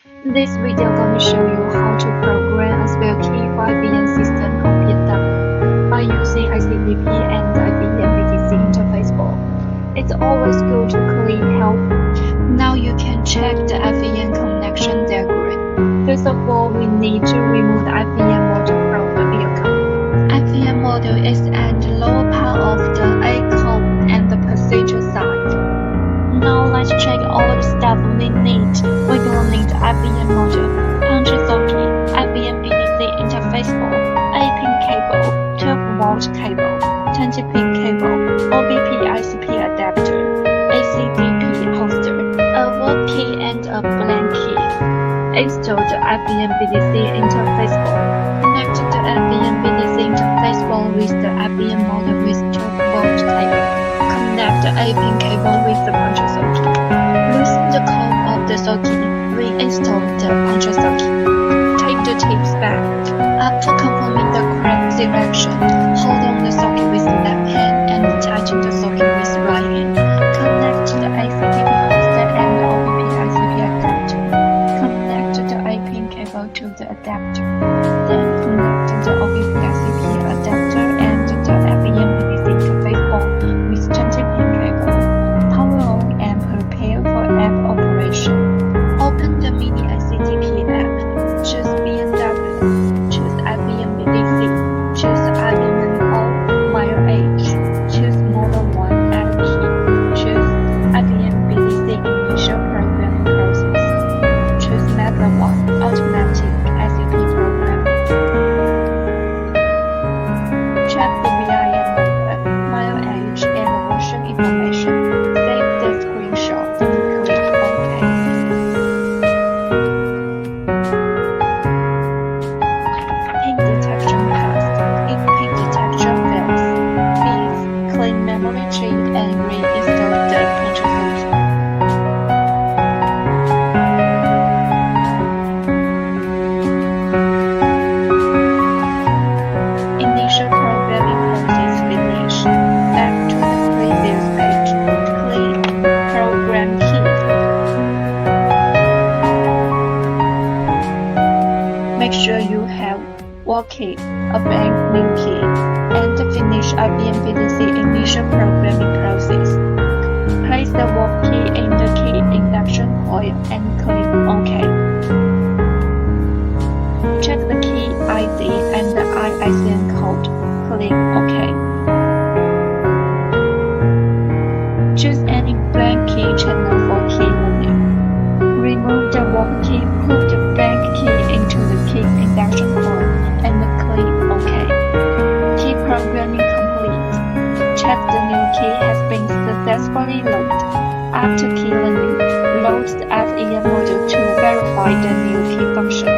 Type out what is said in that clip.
This video gonna show you how to program a spare key for FEM system on BMW by using ACDP and FEM BDC interface board. It's always good to clean help. Now you can check the FEM connection diagram. First of all, we need to remove the FEM module from the vehicle. FEM module is at the lower part of the A column and the passenger side. Now let's check all the stuff we need. We're gonna need FEM module, punch socket, FEM BDC interface board, 8-pin cable, 12-volt cable, 20-pin cable, OBP ICP adapter, ACDP holster, a word key and a blank key. Install the FEM BDC interface board. Connect the FEM BDC interface board with the FEM module with 12-volt cable. Connect the 8-pin cable with the punch socket. Loosen the comb of the socket. Reinstall the punch socket. Take the tips back. After confirming the correct direction, hold on the socket with the left hand and tighten the socket with the right hand. Connect the ACDP holster and the OBP ICP adapter. Connect the 8-pin cable to the adapter. Then connect the OBP ICP adapter and the FEM BDC interface board with 20-pin cable. Power on and prepare for app operation. Open the mini ACDP app. Choose BMW. Choose FEM BDC. Choose IMMO, mile age. Choose model 1 add key. Choose FEM BDC initial programming process. Choose method 1 automatic ACP programming. Check the VIN number, mile age, and version information. Save the screenshot and click OK. Pin detection passed. If pin detection fails, please clean memory chip and reinstall the punch socket. Initial programming process finished. Back to the previous page. Click Program Key. Make sure you have word key, a blank new key, and finish FEM BDC initial programming process. Place the word key in the key induction coil and click OK. Check the key ID and the ISN code. Click OK. Choose any blank key channel for key learning. Remove the word key, put the blank key into the key induction coil and click OK. Key programming complete. Check the new key has been successfully loaded. After key learning, load the FEM module to verify the new key function.